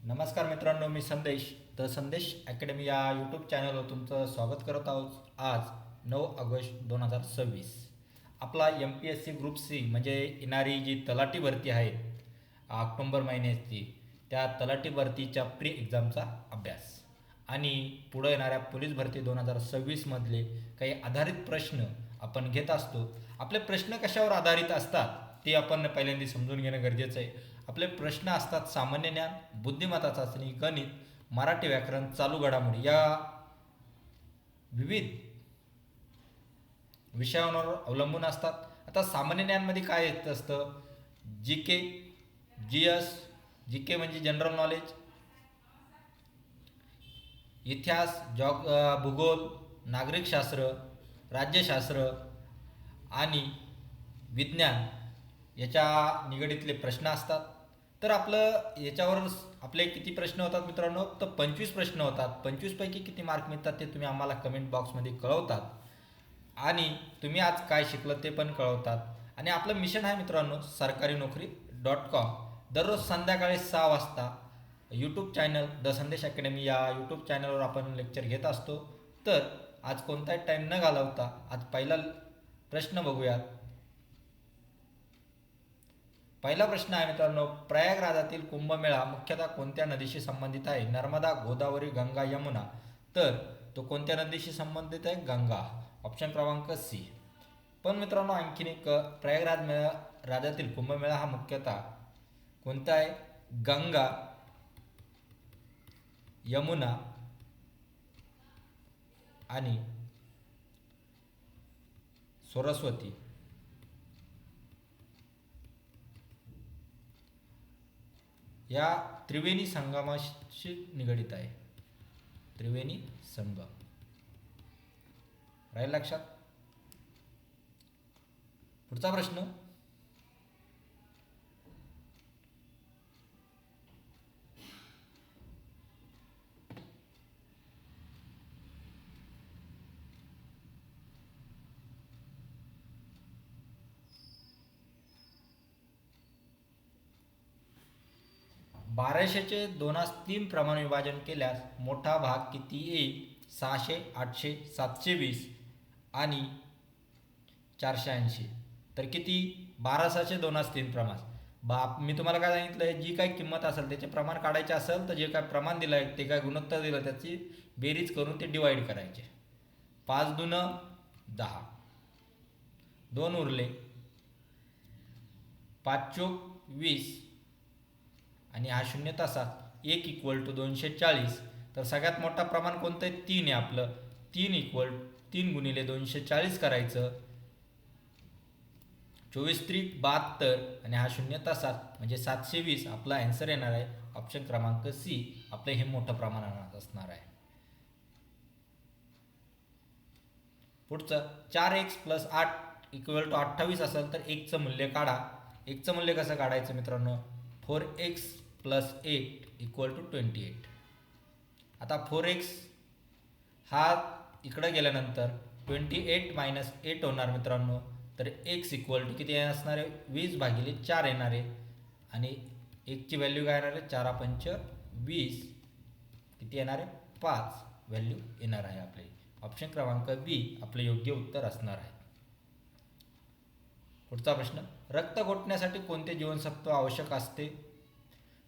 नमस्कार मित्रांनो, मी संदेश द संदेश अकॅडमी या यूट्यूब चॅनलवर तुमचं स्वागत करत आहोत. आज 9 ऑगस्ट 2026 आपला MPSC ग्रुप सी म्हणजे येणारी जी तलाठी भरती आहे ऑक्टोबर महिन्याची, त्या तलाठी भरतीच्या प्री एक्झामचा अभ्यास आणि पुढे येणाऱ्या पोलीस भरती 2026 मधले काही आधारित प्रश्न आपण घेत असतो. आपले प्रश्न कशावर आधारित असतात ते आपण पहिल्यांदा समजून घेणं गरजेचं आहे. आपले प्रश्न असतात सामान्य ज्ञान, बुद्धिमत्ता चाचणी, गणित, मराठी व्याकरण, चालू घडामोडी या विविध विषयांवर अवलंबून असतात. आता सामान्य ज्ञानमध्ये काय येत असतं? GK, GS. GK म्हणजे जनरल नॉलेज, इतिहास, भूगोल, नागरिकशास्त्र, राज्यशास्त्र आणि विज्ञान याच्या निगडीतले प्रश्न असतात. तर आपलं याच्यावर आपले किती प्रश्न होतात मित्रांनो? तर 25 प्रश्न होतात. 25 पैकी किती मार्क मिळतात ते तुम्ही आम्हाला कमेंट बॉक्समध्ये कळवतात आणि तुम्ही आज काय शिकलं ते पण कळवतात. आणि आपलं मिशन आहे मित्रांनो sarkarinokri.com. दररोज संध्याकाळी 6 वाजता यूट्यूब चॅनल द संदेश अकॅडमी या यूट्यूब चॅनलवर आपण लेक्चर घेत असतो. तर आज कोणताही टाईम न घालवता आज पहिला प्रश्न बघूयात. पहिला प्रश्न आहे मित्रांनो, प्रयागराजातील कुंभमेळा मुख्यतः कोणत्या नदीशी संबंधित आहे? नर्मदा, गोदावरी, गंगा, यमुना. तर तो कोणत्या नदीशी संबंधित आहे? गंगा. ऑप्शन क्रमांक सी. पण मित्रांनो आणखीन एक, राजातील कुंभमेळा हा मुख्यतः कोणता आहे? गंगा, यमुना आणि सरस्वती या त्रिवेणी संगमाशी निगडित आहे. त्रिवेणी संगम राहील लक्षात. पुढचा प्रश्न, बाराशेचे 2/3 प्रमाण विभाजन केल्यास मोठा भाग किती येईल? 600, 800, 720 आणि 480. तर किती? 1200चे 2/3 प्रमाण. मी तुम्हाला काय सांगितलं आहे, जी काही किंमत असेल त्याचे प्रमाण काढायचे असेल तर जे काय प्रमाण दिलं आहे, ते काय गुणोत्तर दिलं त्याची बेरीज करून ते डिवाइड करायचे. 5 दून 10, 2 उरले, 5 चोक 20 आणि हा शून्य तासात 1 = 240. तर सगळ्यात मोठा प्रमाण कोणतं आहे? 3 आहे आपलं. 3 गुणिले 240 करायचं. 24×3 = 72 आणि हा शून्य तासात म्हणजे 720. आपला आन्सर येणार आहे ऑप्शन क्रमांक सी. आपलं हे मोठं प्रमाणात असणार आहे. पुढचं, 4x + 8 = 28 असेल तर 1चं मूल्य काढा. 1चं मूल्य कसं काढायचं मित्रांनो? 4x + 8 = 28. आता 4x हा इकडं गेल्यानंतर 28 - 8 होणार मित्रांनो. तर x = किती असणार आहे? 20/4 येणार आहे. आणि 1ची व्हॅल्यू काय येणार आहे? 4×5 = 20. किती येणार आहे? 5 व्हॅल्यू येणार आहे आपली. ऑप्शन क्रमांक बी आपलं योग्य उत्तर असणार आहे. पुढचा प्रश्न, रक्त गोठण्यासाठी कोणते जीवनसत्व आवश्यक असते?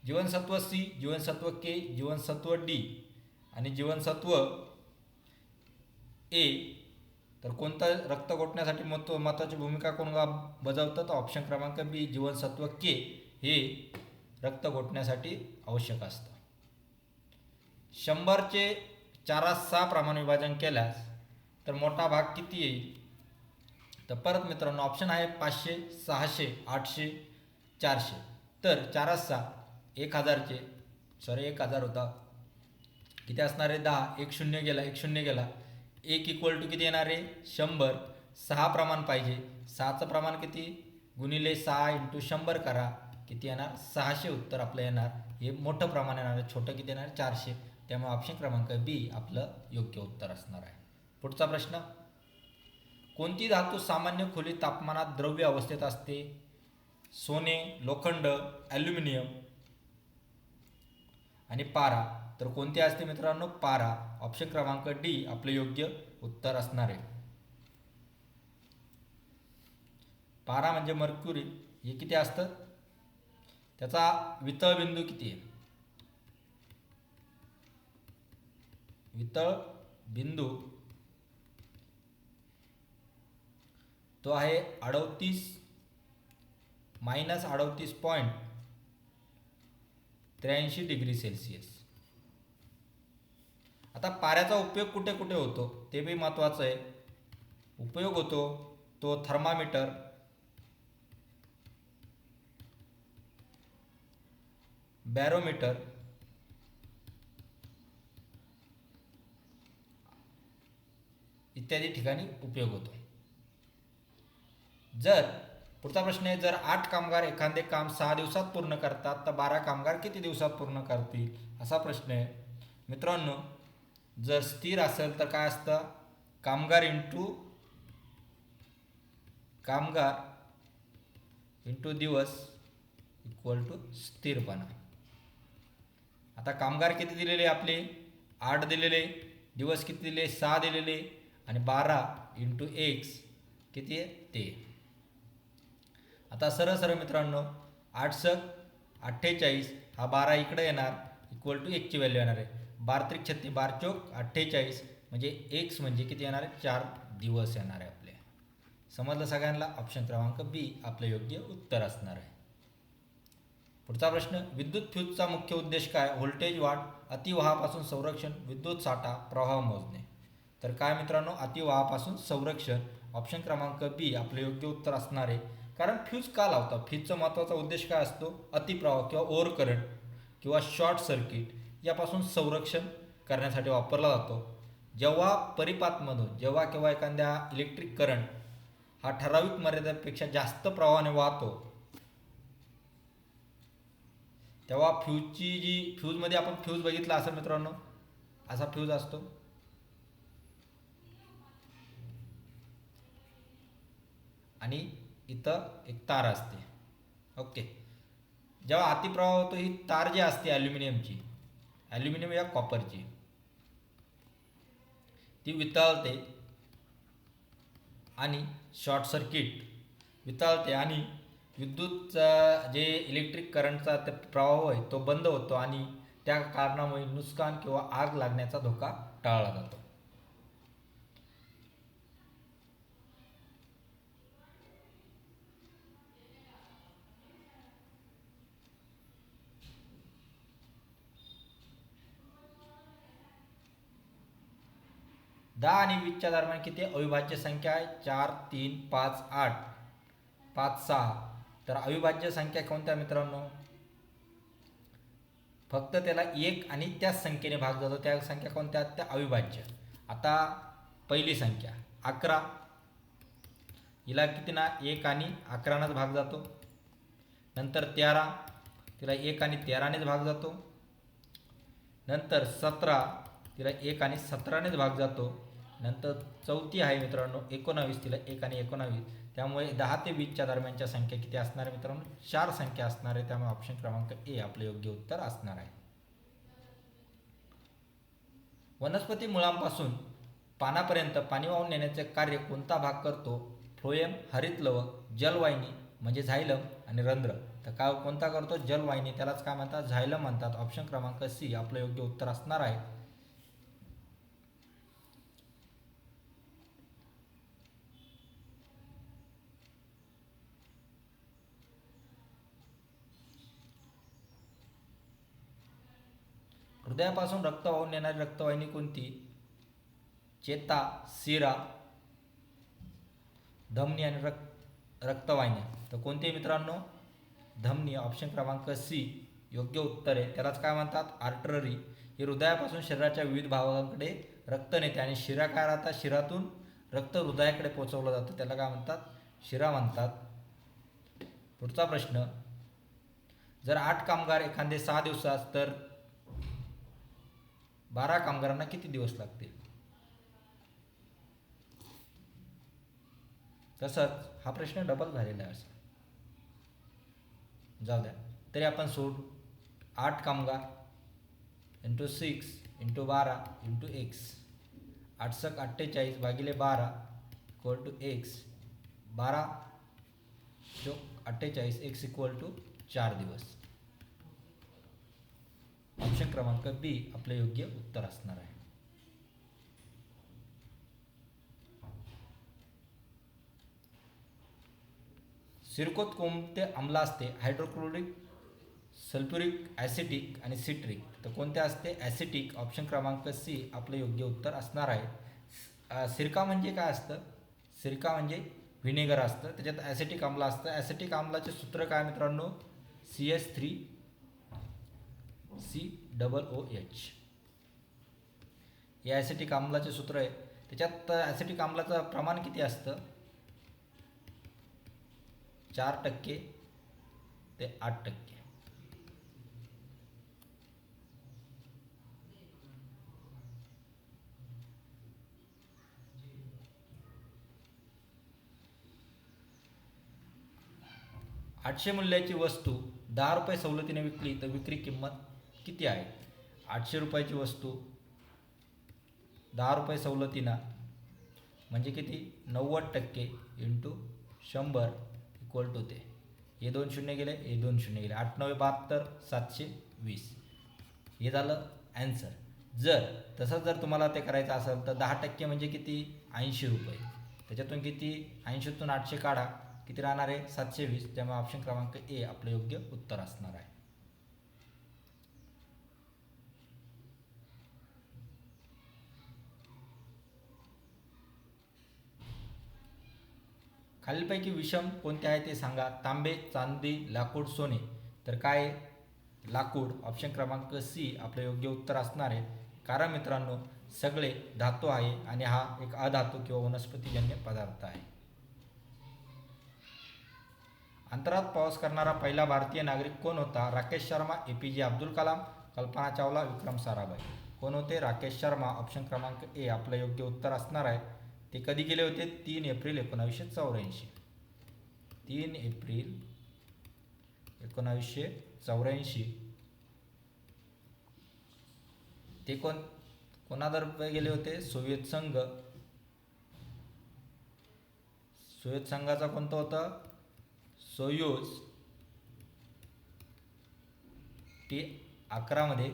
जीवनसत्व सी, जीवनसत्व के, जीवनसत्व डी आणि जीवनसत्व ए. तर कोणतं रक्त गोठण्यासाठी महत्त्वाची भूमिका कोण बजावतं? तर ऑप्शन क्रमांक बी, जीवनसत्व के हे रक्त गोठण्यासाठी आवश्यक असतं. 100चे 4/6 प्रमाण विभाजन केल्यास तर मोठा भाग किती येईल? तर परत मित्रांनो ऑप्शन आहे 500, 600, 800, 400. तर 4/6 1000 होता. किती असणार आहे? 10. 1 0 गेला, 1 0 गेला. 1 = किती येणार आहे? 100. 6 प्रमाण पाहिजे. 6चं प्रमाण किती? गुणिले 6 × 100 करा. किती येणार? 600 उत्तर आपलं येणार. हे मोठं प्रमाण येणार आहे, छोटं किती येणार? 400. त्यामुळे ऑप्शन क्रमांक बी आपलं योग्य उत्तर असणार आहे. पुढचा प्रश्न, कोणती धातू सामान्य खोली तापमानात द्रव्य अवस्थेत असते? सोने, लोखंड, ॲल्युमिनियम आणि पारा, तर कोणते असते मित्रांनो? पारा. ऑप्शन क्रमांक डी आपलं योग्य उत्तर असणार आहे. पारा म्हणजे मर्क्युरी. हे किती असतं? त्याचा वितळ बिंदू किती आहे? वितळ बिंदू तो आहे 38 डिग्री सेल्सिअस. आता पाऱ्याचा उपयोग कुठे कुठे होतो ते बी महत्त्वाचं आहे. उपयोग होतो तो थर्मामीटर, बॅरोमीटर इत्यादी ठिकाणी उपयोग होतो. जर पुढचा प्रश्न आहे, जर 8 कामगार एखादे काम 6 दिवसात पूर्ण करतात तर 12 कामगार किती दिवसात पूर्ण करतील, असा प्रश्न आहे. मित्रांनो, जर स्थिर असेल तर काय असतं? कामगार इंटू दिवस इक्वल टू स्थिरपणा. आता कामगार किती दिलेले आपले? 8 दिलेले. दिवस किती दिले? 6 दिलेले. आणि 12 इंटू एक्स किती आहे? ते. आता सरळ सरळ मित्रांनो, 8×48 हा 12 इकडे येणार इक्वल टू 1ची व्हॅल्यू येणार आहे. 12×3 = 36, 12×4 = 48 म्हणजे एक्स म्हणजे किती येणार आहे? 4 दिवस येणार आहे आपले. समजलं सगळ्यांना? ऑप्शन क्रमांक बी आपलं योग्य उत्तर असणार आहे. पुढचा प्रश्न, विद्युत फ्यूजचा मुख्य उद्देश काय? व्होल्टेज वाढ, अतिवाहापासून संरक्षण, विद्युत साठा, प्रवाह मोजणे. तर काय मित्रांनो? अतिवाहापासून संरक्षण. ऑप्शन क्रमांक बी आपलं योग्य उत्तर असणार आहे. कारण फ्यूज का लावतात? फ्यूजचा महत्त्वाचा उद्देश काय असतो? अतिप्रवाह किंवा ओव्हर करंट किंवा शॉर्ट सर्किट यापासून संरक्षण करण्यासाठी वापरला जातो. जेव्हा परिपातमधून जेव्हा केव्हा एखाद्या इलेक्ट्रिक करंट हा ठराविक मर्यादेपेक्षा जास्त प्रवाहाने वाहतो, तेव्हा फ्यूजमध्ये आपण फ्यूज बघितला असेल मित्रांनो, असा फ्यूज असतो. आणि इथं एक तार असते. ओके. जेव्हा अतिप्रवाह होतो, ही तार जी असते ॲल्युमिनियम या कॉपरची, ती वितळते आणि शॉर्ट सर्किट वितळते आणि विद्युत जे इलेक्ट्रिक करंटचा प्रवाह आहे तो बंद होतो आणि त्या कारणामुळे नुकसान किंवा आग लागण्याचा धोका टाळला जातो. दहा आणि 20च्या दरम्यान किती अविभाज्य संख्या आहे? 4, 3, 5, 8, 5, 6. तर अविभाज्य संख्या कोणत्या मित्रांनो? फक्त त्याला 1 आणि त्याच संख्येने भाग जातो, त्या संख्या कोणत्या? त्या अविभाज्य. आता पहिली संख्या 11, हिला किती ना 1 आणि 11नेच भाग जातो. नंतर 13, तिला 1 आणि 13नेच भाग जातो. नंतर 17, तिला 1 आणि 17नेच भाग जातो. नंतर चौथी आहे मित्रांनो 19, तिला 1 आणि 19. त्यामुळे 10 ते 20च्या दरम्यानच्या संख्या किती असणार आहे मित्रांनो? 4 संख्या असणार आहे. त्यामुळे ऑप्शन क्रमांक ए आपलं योग्य उत्तर असणार आहे. वनस्पती मुळांपासून पानापर्यंत पाणी वाहून नेण्याचे कार्य कोणता भाग करतो? फ्लोएम, हरितलवक, जलवाहिनी म्हणजे झायलम आणि रंध्र. तर काय कोणता करतो? जलवाहिनी. त्यालाच काय म्हणतात? झायलम म्हणतात. ऑप्शन क्रमांक सी आपलं योग्य उत्तर असणार आहे. हृदयापासून रक्त वाहून नेणारी रक्तवाहिनी कोणती? चेता, शिरा, धमनी आणि रक्तवाहिन्या. तर कोणते मित्रांनो? धमनी. ऑप्शन क्रमांक सी योग्य उत्तर आहे. त्यालाच काय म्हणतात? आर्टरी. ही हृदयापासून शरीराच्या विविध भागांकडे रक्त नेते आणि शिरा काय राहतात? शिरातून रक्त हृदयाकडे पोहोचवलं जातं, त्याला काय म्हणतात? शिरा म्हणतात. पुढचा प्रश्न, जर 8 कामगार एखादे 6 दिवसात तर 12 कामगारांना किती दिवस लागतील? तसंच हा प्रश्न डबल झालेला आहे. असं जाऊ द्या, तरी आपण सोड. 8 कामगार इंटू 6 इंटू 12 इंटू एक्स. 8×48 भागिले 12 equal to X. 12+48 X equal to 4 दिवस. ऑप्शन क्रमांक बी आपले योग्य उत्तर असणार आहे. सिरकोत कोणते आम्ल असते? हायड्रोक्लोरिक, सल्फ्युरिक, ॲसिटिक आणि सिट्रिक. तर कोणते असते? ॲसिटिक. ऑप्शन क्रमांक सी आपलं योग्य उत्तर असणार आहे. सिरका म्हणजे काय असतं? सिरका म्हणजे व्हिनेगर असतं, त्याच्यात ॲसिटिक आम्ल असतं. ॲसिटिक आम्लाचे सूत्र काय मित्रांनो? CH3COOH. हे ॲसिटिक आम्लाचे सूत्र आहे. त्याच्यात ॲसिटिक आम्लाचं प्रमाण किती असतं? 4% ते 8%. ₹800 मूल्याची वस्तू 10 रुपये सवलतीने विकली तर विक्री किंमत किती आहे? 800 रुपयाची वस्तू 10 रुपये सवलतीनं म्हणजे किती? 90% इंटू 100 इक्वल टू ते. हे 2 शून्य गेले, हे 2 शून्य गेले. 8×9=72, 720. हे झालं ॲन्सर. जर तुम्हाला ते करायचं असेल तर 10% म्हणजे किती? 80 रुपये. त्याच्यातून किती? 80तून 800 काढा, किती राहणार आहे? 720. त्यामुळे ऑप्शन क्रमांक ए आपलं योग्य उत्तर असणार आहे. खालीलपैकी विषम कोणते आहे ते सांगा. तांबे, चांदी, लाकूड, सोने. तर काय? लाकूड. ऑप्शन क्रमांक सी आपलं योग्य उत्तर असणार आहे. कारण मित्रांनो सगळे धातू आहे आणि हा एक अधातू किंवा वनस्पतीजन्य पदार्थ आहे. अंतराळात प्रवास करणारा पहिला भारतीय नागरिक कोण होता? राकेश शर्मा, APJ अब्दुल कलाम, कल्पना चावला, विक्रम साराभाई. कोण होते? राकेश शर्मा. ऑप्शन क्रमांक ए आपलं योग्य उत्तर असणार आहे. ते कधी गेले होते? 3 एप्रिल 1984. 3 एप्रिल 1984. ते कोणादरम्यान गेले होते? सोव्हिएत संघ. सोव्हिएत संघाचा कोणतं होतं? सोयुज T-11 मध्ये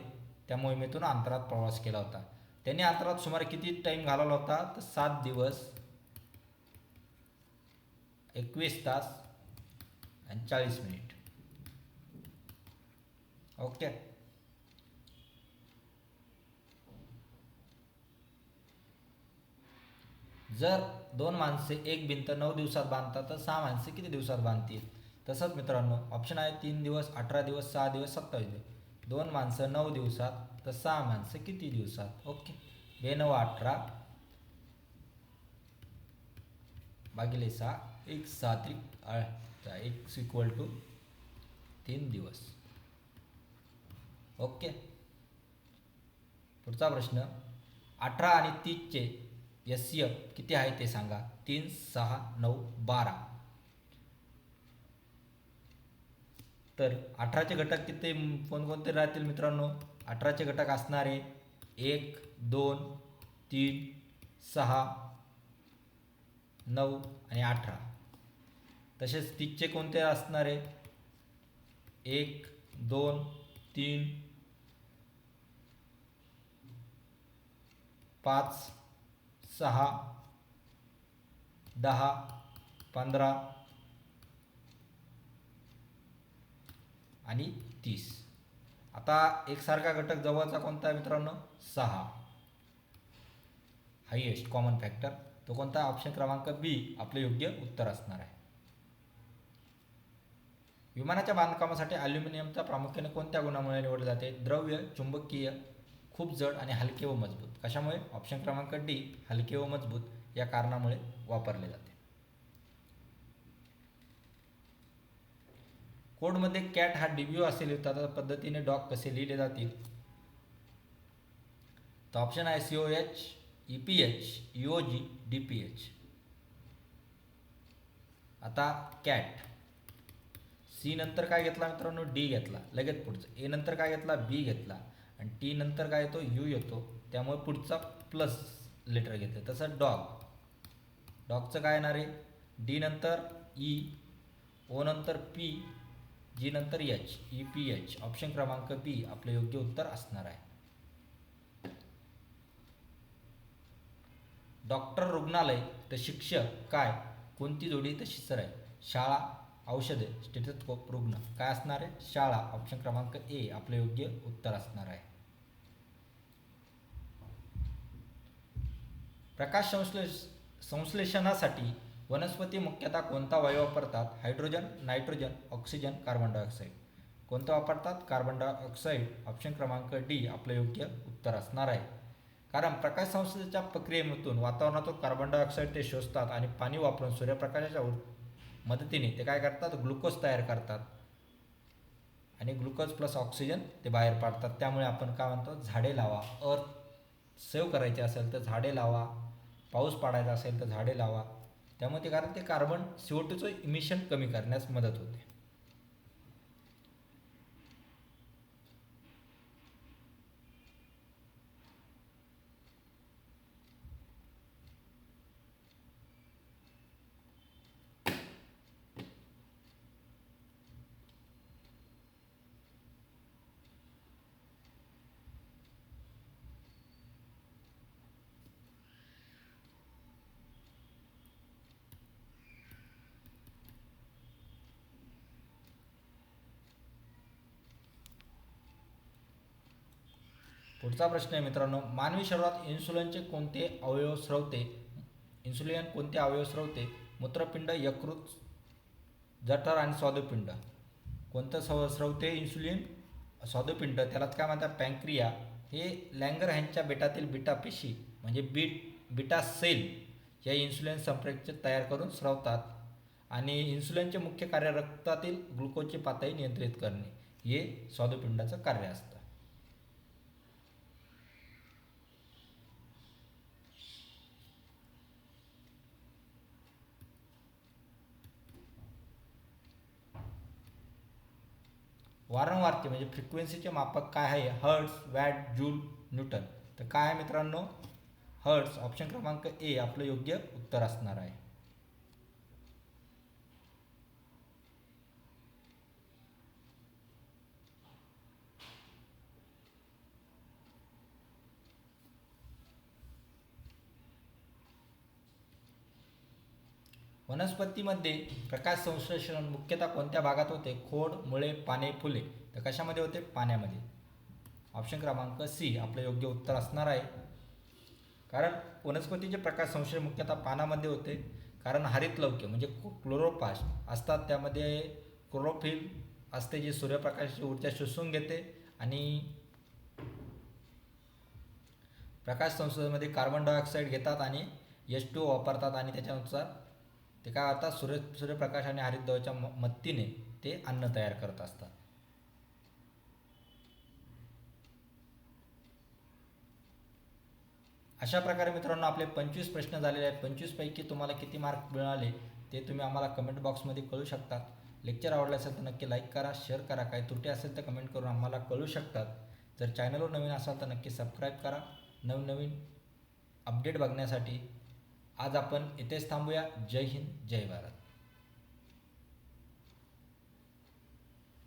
त्या मोहिमेतून अंतराळात प्रवास केला होता. त्यांनी अंतराळात सुमारे किती टाईम घालवला होता? तर 7 दिवस 21 तास आणि 40 मिनिट. ओके. जर 2 माणसे एक भिंत 9 दिवसात बांधतात तर 6 माणसे किती दिवसात बांधतील? तसंच मित्रांनो ऑप्शन आहे 3 दिवस, 18 दिवस, 6 दिवस, 27 दिवस. 2 माणसं 9 दिवसात तर 6 माणसं किती दिवसात? ओके. 2×9 = 18 भागिले 6, 1×6=3, x इक्वल टू 3 दिवस. ओके. पुढचा प्रश्न. 18 आणि 30चे SCF किती आहे ते सांगा. 3, 6, 9, 12. तर 18चे घटक किती कोणकोणते राहतील मित्रांनो? 18चे घटक असणारे 1, 2, 3, 6, 9 आणि 18. तसेच 30चे कोणते असणारे? 1, 2, 3, 5, 6, 10, 15 आणि 30. आता एकसारखा घटक जवळचा कोणता आहे मित्रांनो? 6. हायेस्ट कॉमन फॅक्टर तो कोणता? ऑप्शन क्रमांक बी आपले योग्य उत्तर असणार आहे. विमानाच्या बांधकामासाठी ॲल्युमिनियमचा प्रामुख्याने कोणत्या गुणामुळे निवडले जाते? द्रव्य, चुंबकीय, खूप जड आणि हलके व मजबूत. कशामुळे? ऑप्शन क्रमांक डी हलके व मजबूत या कारणामुळे वापरले जाते. कोडमध्ये कॅट हा DBO असे लिहितात त्या पद्धतीने डॉग कसे लिहिले जातील? तर ऑप्शन आहे COH, EPH, EOG, DPH. आता कॅट C नंतर काय घेतला मित्रांनो? D घेतला. लगेच पुढचं A नंतर काय घेतला? B घेतला. आणि टी नंतर काय येतो, यू येतो, त्यामुळे पुढचा प्लस लेटर घेतलं. तसं डॉगचं काय येणार आहे, डी नंतर ई, ओ नंतर पी, जी नंतर H, E P H. Option क्रमांक बी आपलं योग्य उत्तर असणार आहे. डॉक्टर, रुग्णालय तर शिक्षक काय, कोणती जोडी तशी सर आहे. शाळा, औषधे, स्टेथोस्कोप, रुग्ण. काय असणार आहे, शाळा. ऑप्शन क्रमांक ए आपलं योग्य उत्तर असणार आहे. प्रकाश संश्लेषणासाठी वनस्पती मुख्यतः कोणता वायू वापरतात. Hydrogen, nitrogen, oxygen, carbon dioxide. कोणतं वापरतात, कार्बन डायऑक्साईड. ऑप्शन क्रमांक डी आपलं योग्य उत्तर असणार आहे. कारण प्रकाश संश्लेषणाच्या प्रक्रियेमधून वातावरणातून कार्बन डायऑक्साईड ते शोषतात आणि पाणी वापरून सूर्यप्रकाशाच्या मदतीने ते काय करतात, ग्लुकोज तयार करतात आणि ग्लुकोज प्लस ऑक्सिजन ते बाहेर पाडतात. त्यामुळे आपण काय म्हणतो, झाडे लावा. अर्थ सेव्ह करायचे असेल तर झाडे लावा, पाऊस पाडायचा असेल तर झाडे लावा. त्यामुळे ते कारण ते कार्बन CO2चं इमिशन कमी करण्यास मदत होते. पुढचा प्रश्न आहे मित्रांनो, मानवी शरीरात इन्सुलिनचे कोणते अवयव स्रवते. इन्सुलिन कोणते अवयव स्रवते. मूत्रपिंड, यकृत, जठर आणि स्वादुपिंड. कोणतं स्रवते इन्सुलिन, स्वादुपिंड. त्यालाच काय म्हणतात, पँक्रिया. हे लँगरहॅन्सच्या बेटातील बीटा पेशी म्हणजे बीटा सेल या इन्सुलिन संप्रेरक तयार करून स्रवतात. आणि इन्सुलिनचे मुख्य कार्य रक्तातील ग्लुकोजची पातळी नियंत्रित करणे हे स्वादुपिंडाचं कार्य असतं. वारंवारते म्हणजे फ्रिक्वेन्सीचे मापक काय आहे, हर्ट्स, वॅट, जूल, न्यूटन. तर काय आहे मित्रांनो, हर्ट्स. ऑप्शन क्रमांक ए आपलं योग्य उत्तर असणार आहे. वनस्पतीमध्ये प्रकाश संश्लेषण मुख्यतः कोणत्या भागात होते, खोड, मुळे, पाने, फुले. तर कशामध्ये होते, पाण्यामध्ये. ऑप्शन क्रमांक सी आपलं योग्य उत्तर असणार आहे. कारण वनस्पतीचे प्रकाश संश्लेषण मुख्यतः पानामध्ये होते. कारण हरितलवके म्हणजे क्लोरोप्लास्ट असतात, त्यामध्ये क्लोरोफिल असते जे सूर्यप्रकाशाची ऊर्जा शोषून घेते आणि प्रकाश संश्लेषणामध्ये कार्बन डायऑक्साईड घेतात आणि H2O वापरतात आणि त्याच्यानुसार ते काय होतात, सूर्यप्रकाश आणि हरितद्रव्याच्या मदतीने ते अन्न तयार करत असतात. अशा प्रकारे मित्रांनो आपले 25 प्रश्न झालेले आहेत. 25 पैकी तुम्हाला किती मार्क मिळाले ते तुम्ही आम्हाला कमेंट बॉक्समध्ये कळू शकतात. लेक्चर आवडले असेल तर नक्की लाईक करा, शेअर करा. काही त्रुटी असेल तर कमेंट करून आम्हाला कळू शकतात. जर चॅनलवर नवीन असाल तर नक्की सबस्क्राईब करा. नवनवीन अपडेट बघण्यासाठी आज आपण इथेच थांबूया. जय हिंद, जय भारत.